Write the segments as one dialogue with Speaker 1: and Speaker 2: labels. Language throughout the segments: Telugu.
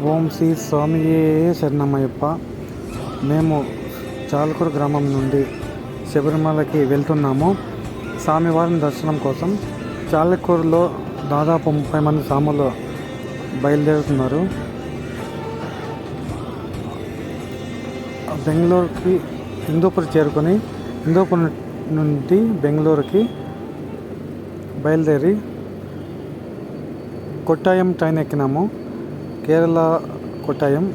Speaker 1: ఓం శ్రీ స్వామియే శరణమయ్యప్ప. మేము చాలకూరు గ్రామం నుండి శబరిమలకి వెళ్తున్నాము స్వామివారిని దర్శనం కోసం. చాలకూరులో దాదాపు 30 మంది స్వాములు బయలుదేరుతున్నారు. బెంగళూరుకి హిందూపూర్ చేరుకొని హిందూపూర్ నుండి బెంగళూరుకి బయలుదేరి కొట్టాయం ట్రైన్ ఎక్కినాము. కేరళ కొట్టాయం.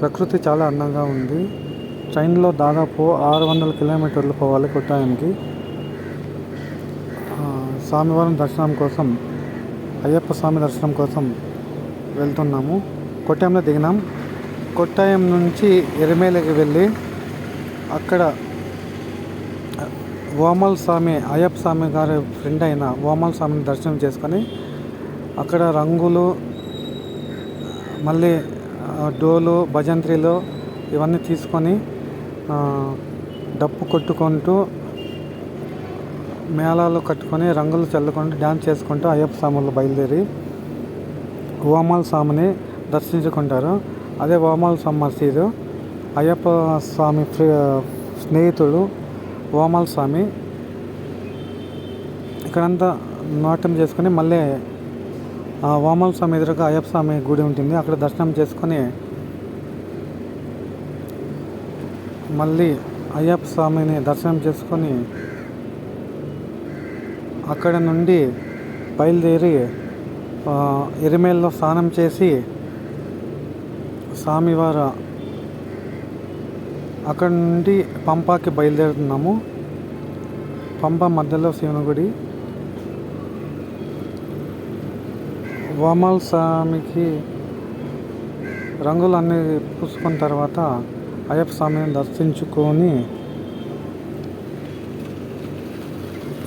Speaker 1: ప్రకృతి చాలా అందంగా ఉంది. ట్రైన్లో దాదాపు 600 కిలోమీటర్లు పోవాలి కొట్టాయంకి. స్వామివారి దర్శనం కోసం, అయ్యప్ప స్వామి దర్శనం కోసం వెళ్తున్నాము. కొట్టాయంలో దిగినాం. కొట్టాయం నుంచి ఎరిమేలికి వెళ్ళి అక్కడ వామల స్వామి, అయ్యప్ప స్వామి గారి ఫ్రెండ్ అయిన వామల స్వామిని దర్శనం చేసుకొని అక్కడ రంగులు, మళ్ళీ డోలు, భజంత్రీలు ఇవన్నీ తీసుకొని డప్పు కొట్టుకుంటూ, మేళాలు కట్టుకొని, రంగులు చల్లుకుంటూ, డ్యాన్స్ చేసుకుంటూ అయ్యప్ప స్వాములు బయలుదేరి వామల స్వామిని దర్శించుకుంటారు. అదే వామల స్వామి మసీదు. అయ్యప్ప స్వామి స్నేహితుడు వామల స్వామి. ఇక్కడంతా నాట్యం చేసుకొని మళ్ళీ వామల స్వామి ఎదురుగా అయ్యప్ప స్వామి గుడి ఉంటుంది. అక్కడ దర్శనం చేసుకొని మళ్ళీ అయ్యప్ప స్వామిని దర్శనం చేసుకొని అక్కడ నుండి బయలుదేరి ఎరిమేల్లో స్నానం చేసి స్వామివారు అక్కడ నుండి పంపాకి బయలుదేరుతున్నాము. పంప మధ్యలో శివుని గుడి. వామల స్వామికి రంగులన్నీ పూసుకున్న తర్వాత అయ్యప్ప స్వామిని దర్శించుకొని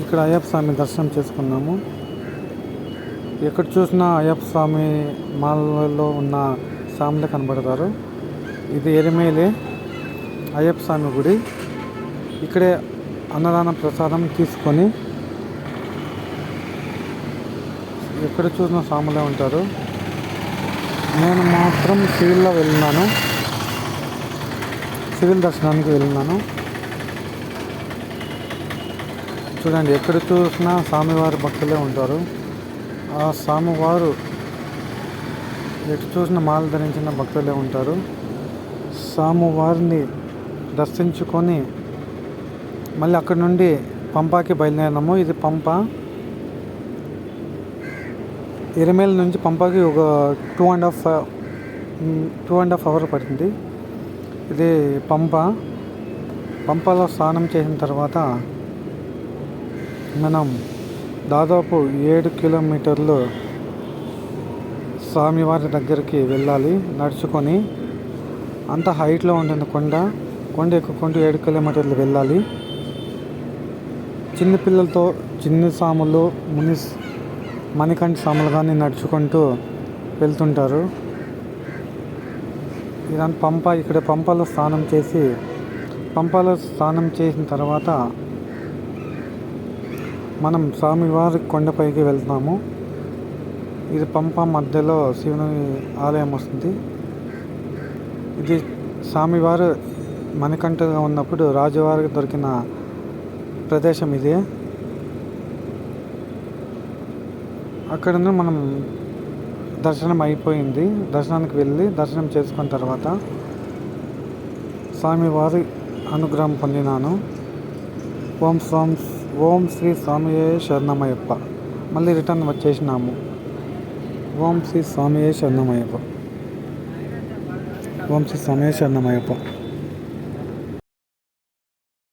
Speaker 1: ఇక్కడ అయ్యప్ప స్వామి దర్శనం చేసుకున్నాము. ఎక్కడ చూసినా అయ్యప్ప స్వామి మాలలో ఉన్న స్వాములే కనబడతారు. ఇది ఎరిమేలి అయ్యప్ప స్వామి గుడి. ఇక్కడే అన్నదాన ప్రసాదం తీసుకొని ఎక్కడ చూసిన స్వాములే ఉంటారు. నేను మాత్రం సివిల్లో వెళ్ళినాను. సివిల్ దర్శనానికి వెళ్ళినాను. చూడండి, ఎక్కడ చూసినా స్వామివారి భక్తులే ఉంటారు. ఆ స్వామివారు ఎటు చూసిన మాల ధరించిన భక్తులే ఉంటారు. స్వామివారిని దర్శించుకొని మళ్ళీ అక్కడి నుండి పంపాకి బయలుదేరినాము. ఇది పంప. ఎరిమేల్ నుంచి పంపాకి ఒక 2.5 అవర్ పడుతుంది. ఇది పంప. పంపలో స్నానం చేసిన తర్వాత మనం దాదాపు 7 కిలోమీటర్లు స్వామివారి దగ్గరికి వెళ్ళాలి నడుచుకొని. అంత హైట్లో ఉంటుంది కొండ ఎక్కుకుంటూ 7 కిలోమీటర్లు వెళ్ళాలి. చిన్నపిల్లలతో చిన్న స్వాములు, మణికంఠ స్వాములు కానీ నడుచుకుంటూ వెళ్తుంటారు. ఇదంతా పంప. ఇక్కడ పంపలో స్నానం చేసిన తర్వాత మనం స్వామివారి కొండపైకి వెళ్తాము. ఇది పంప మధ్యలో శివుని ఆలయం వస్తుంది. ఇది స్వామివారు మణికంఠగా ఉన్నప్పుడు రాజువారికి దొరికిన ప్రదేశం ఇది. అక్కడ మనం దర్శనం అయిపోయింది. దర్శనానికి వెళ్ళి దర్శనం చేసుకున్న తర్వాత స్వామివారి అనుగ్రహం పొందినాను. ఓం శ్రీ స్వామియే శరణమయ్యప్ప. మళ్ళీ రిటర్న్ వచ్చేసినాము. ఓం శ్రీ స్వామియే శరణమయ్యప్ప. ఓం శ్రీ స్వామియే శరణమయ్యప్ప.